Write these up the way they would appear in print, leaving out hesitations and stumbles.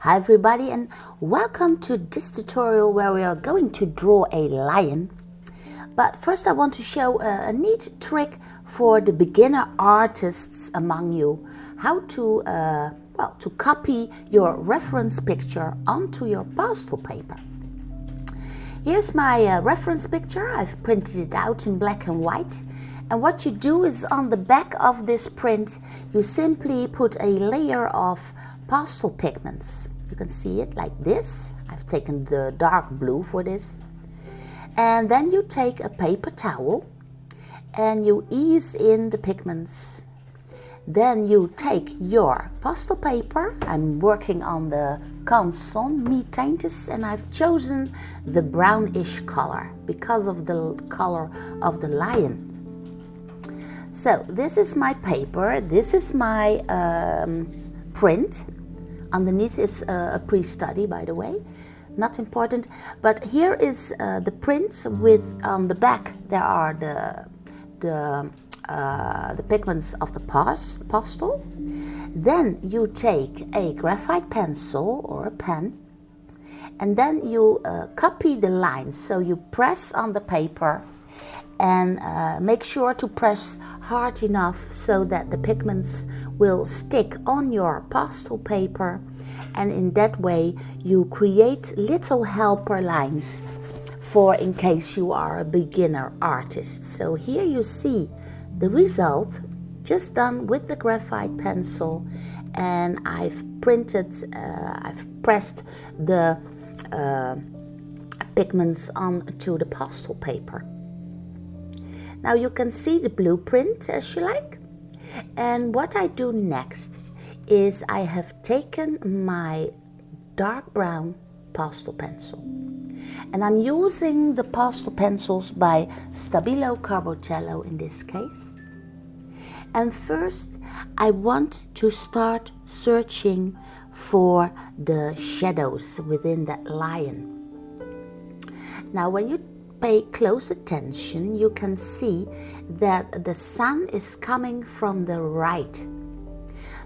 Hi everybody, and welcome to this tutorial where we are going to draw a lion. But first I want to show a neat trick for the beginner artists among you, how to to copy your reference picture onto your pastel paper. Here's my reference picture. I've printed it out in black and white. And what you do is on the back of this print, you simply put a layer of pastel pigments. You can see it like this. I've taken the dark blue for this. And then you take a paper towel and you ease in the pigments. Then you take your pastel paper. I'm working on the Canson Mi Teintes and I've chosen the brownish color because of the color of the lion. So this is my paper, this is my print. Underneath is a pre-study, by the way, not important. But here is the print with on the back there are the pigments of the pastel. Then you take a graphite pencil or a pen and then you copy the lines. So you press on the paper and make sure to press hard enough so that the pigments will stick on your pastel paper, and in that way you create little helper lines for in case you are a beginner artist. So here you see the result just done with the graphite pencil, and I've pressed the pigments onto the pastel paper. Now you can see the blueprint as you like. And what I do next is I have taken my dark brown pastel pencil. And I'm using the pastel pencils by Stabilo Carbothello in this case. And first I want to start searching for the shadows within that lion. Now when you pay close attention, you can see that the sun is coming from the right.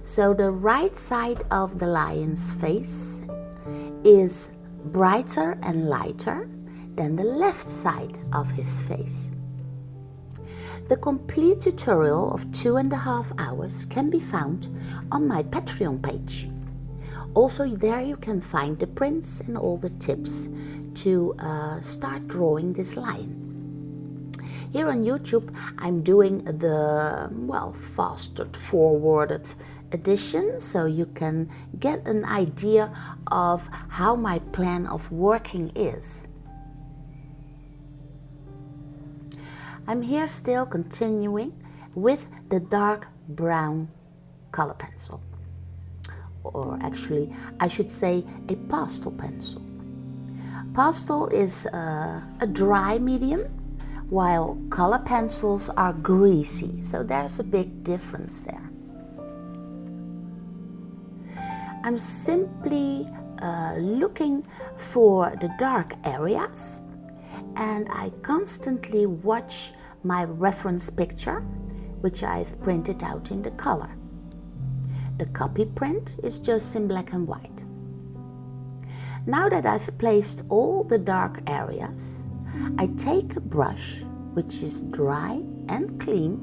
So the right side of the lion's face is brighter and lighter than the left side of his face. The complete tutorial of 2.5 hours can be found on my Patreon page. Also there you can find the prints and all the tips to start drawing this lion. Here on YouTube I'm doing the faster forwarded edition, so you can get an idea of how my plan of working is. I'm here still continuing with the dark brown color pencil, or actually I should say a pastel pencil. Pastel is a dry medium, while color pencils are greasy, so there's a big difference there. I'm simply looking for the dark areas, and I constantly watch my reference picture, which I've printed out in the color. The copy print is just in black and white. Now that I've placed all the dark areas, I take a brush which is dry and clean,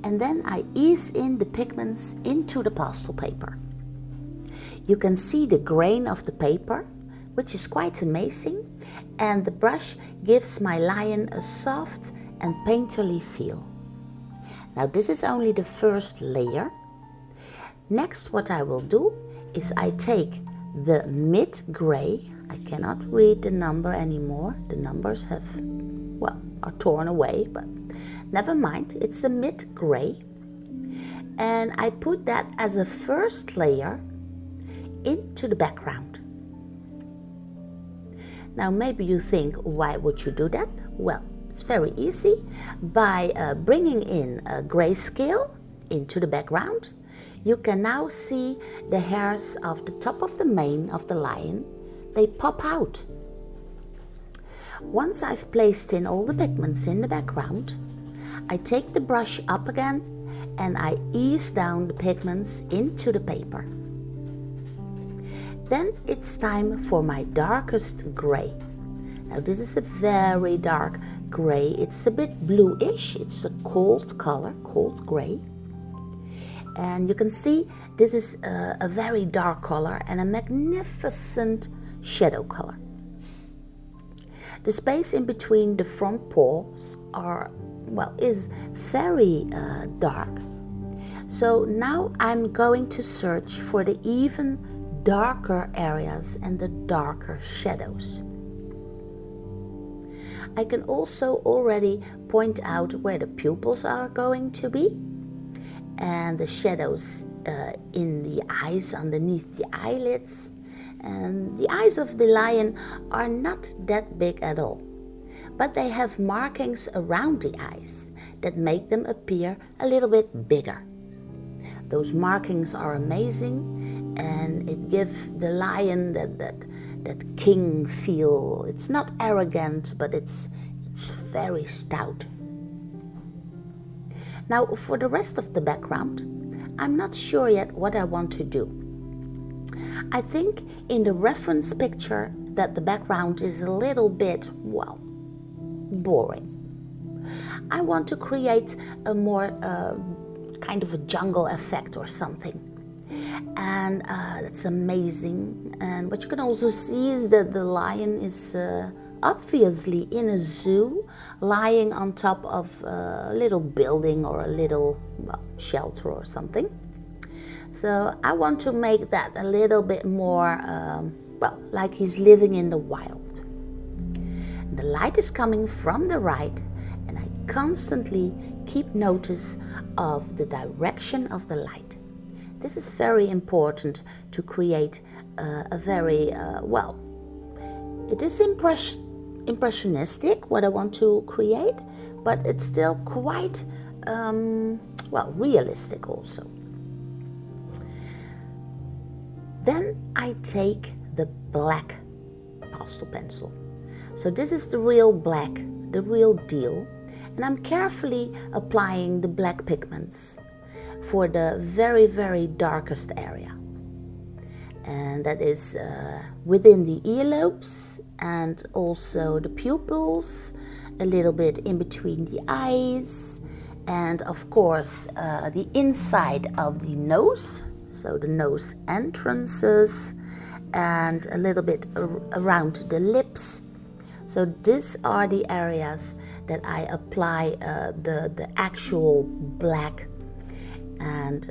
and then I ease in the pigments into the pastel paper. You can see the grain of the paper, which is quite amazing, and the brush gives my lion a soft and painterly feel. Now this is only the first layer. Next what I will do is I take the mid gray. I cannot read the number anymore. The numbers are torn away, but never mind. It's a mid gray. And I put that as a first layer into the background. Now maybe you think, why would you do that? Well, it's very easy. By bringing in a grayscale into the background, you can now see the hairs of the top of the mane of the lion. They pop out. Once I've placed in all the pigments in the background, I take the brush up again and I ease down the pigments into the paper. Then it's time for my darkest gray. Now this is a very dark gray. It's a bit bluish. It's a cold color, cold gray. And you can see this is a very dark color and a magnificent shadow color. The space in between the front paws is very dark. So now I'm going to search for the even darker areas and the darker shadows. I can also already point out where the pupils are going to be and the shadows in the eyes, underneath the eyelids. And the eyes of the lion are not that big at all, but they have markings around the eyes that make them appear a little bit bigger. Those markings are amazing, and it gives the lion that king feel. It's not arrogant, but it's very stout. Now for the rest of the background, I'm not sure yet what I want to do. I think in the reference picture that the background is a little bit, boring. I want to create a more kind of a jungle effect or something. And that's amazing. And what you can also see is that the lion is obviously in a zoo, lying on top of a little building or a little shelter or something. So I want to make that a little bit more, like he's living in the wild. The light is coming from the right, and I constantly keep notice of the direction of the light. This is very important to create a very, it is impressionistic what I want to create, but it's still quite, realistic also. Then I take the black pastel pencil. So this is the real black, the real deal. And I'm carefully applying the black pigments for the very, very darkest area. And that is within the earlobes and also the pupils, a little bit in between the eyes, and of course the inside of the nose. So the nose entrances and a little bit around the lips. So these are the areas that I apply the actual black. And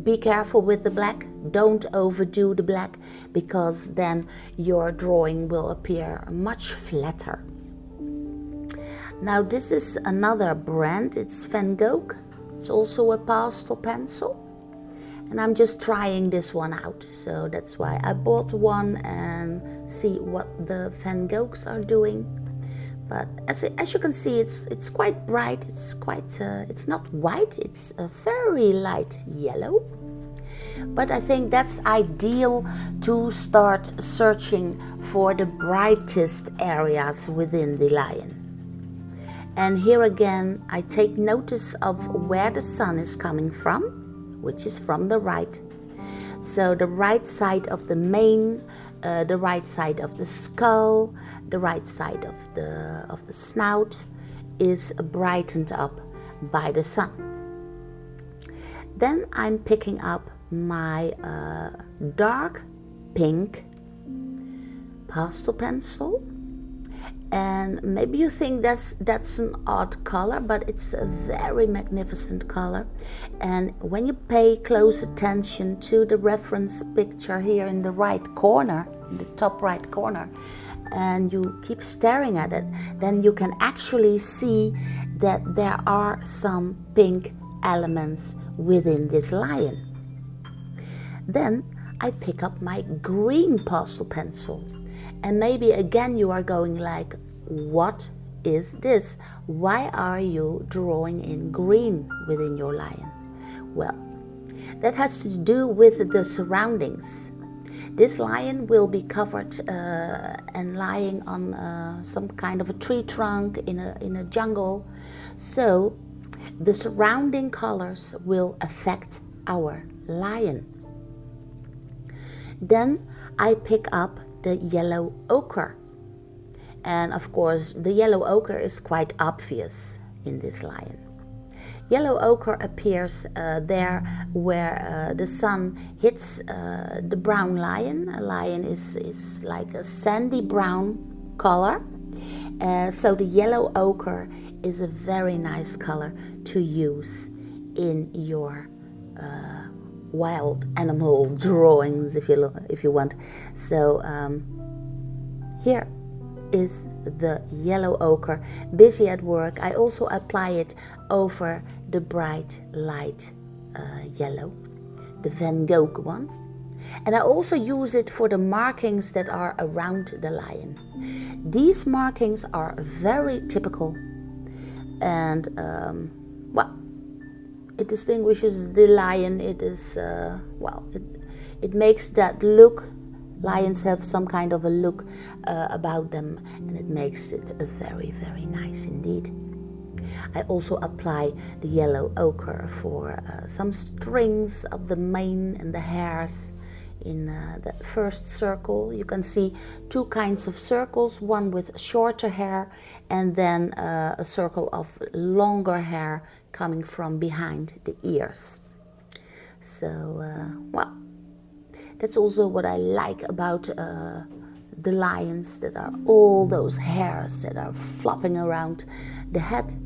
be careful with the black. Don't overdo the black, because then your drawing will appear much flatter. Now this is another brand. It's Van Gogh. It's also a pastel pencil. And I'm just trying this one out, so that's why I bought one and see what the Van Goghs are doing. But as you can see, it's quite bright. It's not white. It's a very light yellow. But I think that's ideal to start searching for the brightest areas within the lion. And here again, I take notice of where the sun is coming from, which is from the right. So the right side of the mane, the right side of the skull, the right side of the snout is brightened up by the sun. Then I'm picking up my dark pink pastel pencil. And maybe you think that's an odd color, but it's a very magnificent color. And when you pay close attention to the reference picture here in the right corner, in the top right corner, and you keep staring at it, then you can actually see that there are some pink elements within this lion. Then I pick up my green pastel pencil. And maybe again you are going like, what is this? Why are you drawing in green within your lion? Well, that has to do with the surroundings. This lion will be covered and lying on some kind of a tree trunk in a jungle. So the surrounding colors will affect our lion. Then I pick up the yellow ochre. And of course, the yellow ochre is quite obvious in this lion. Yellow ochre appears there where the sun hits the brown lion. A lion is like a sandy brown color. So the yellow ochre is a very nice color to use in your wild animal drawings, if you want. So here is the yellow ochre. Busy at work. I also apply it over the bright light yellow, the Van Gogh one. And I also use it for the markings that are around the lion. These markings are very typical, and it distinguishes the lion. It is it makes that look. Lions have some kind of a look about them, and it makes it very, very nice indeed. I also apply the yellow ochre for some strings of the mane and the hairs. In the first circle, you can see two kinds of circles, one with shorter hair and then a circle of longer hair coming from behind the ears. So, that's also what I like about the lions, that are all those hairs that are flopping around the head.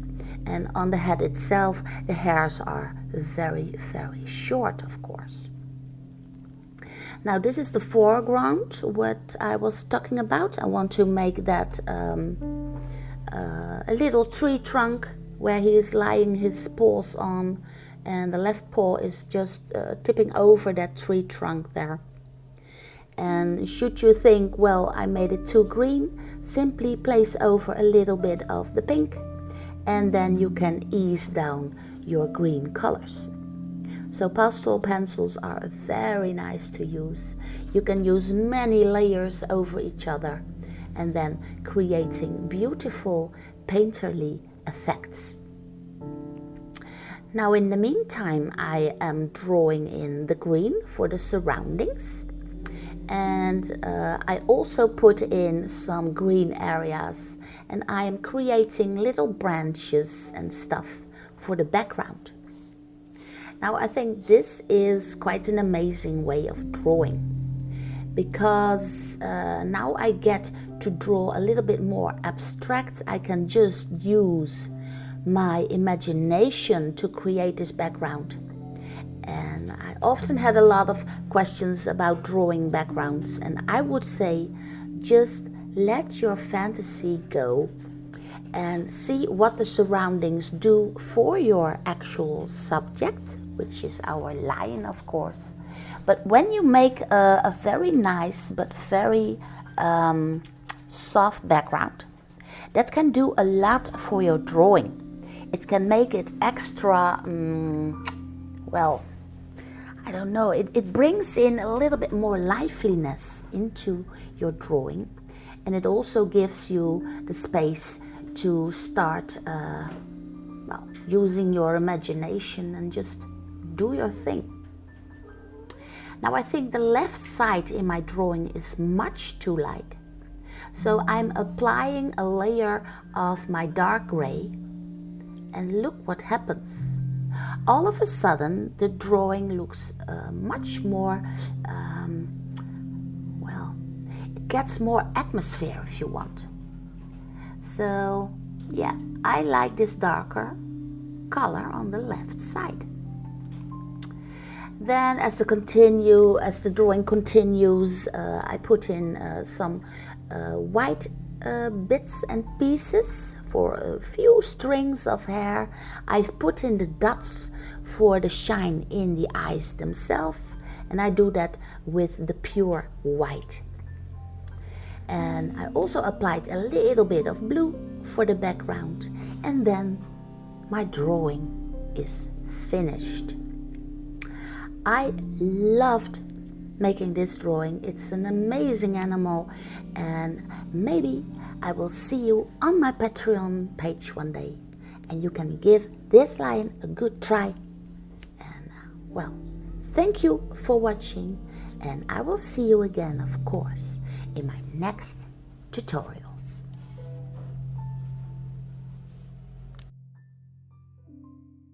And on the head itself, the hairs are very, very short, of course. Now this is the foreground, what I was talking about. I want to make that a little tree trunk where he is lying his paws on, and the left paw is just tipping over that tree trunk there. And should you think, well, I made it too green, simply place over a little bit of the pink, and then you can ease down your green colors. So pastel pencils are very nice to use. You can use many layers over each other and then creating beautiful painterly effects. Now in the meantime, I am drawing in the green for the surroundings, and I also put in some green areas, and I am creating little branches and stuff for the background. Now I think this is quite an amazing way of drawing, because now I get to draw a little bit more abstract. I can just use my imagination to create this background. And I often had a lot of questions about drawing backgrounds, and I would say just let your fantasy go and see what the surroundings do for your actual subject, which is our lion, of course. But when you make a very nice but very soft background, that can do a lot for your drawing. It can make it extra, I don't know, it brings in a little bit more liveliness into your drawing, and it also gives you the space to start using your imagination and just do your thing. Now I think the left side in my drawing is much too light, so I'm applying a layer of my dark gray, and look what happens. All of a sudden the drawing looks much more, it gets more atmosphere if you want. So yeah, I like this darker color on the left side. Then as the drawing continues, I put in some white bits and pieces for a few strings of hair. I've put in the dots for the shine in the eyes themselves, and I do that with the pure white. And I also applied a little bit of blue for the background, and then my drawing is finished. I loved making this drawing. It's an amazing animal, and maybe I will see you on my Patreon page one day, and you can give this lion a good try. And thank you for watching, And I will see you again, of course, in my next tutorial.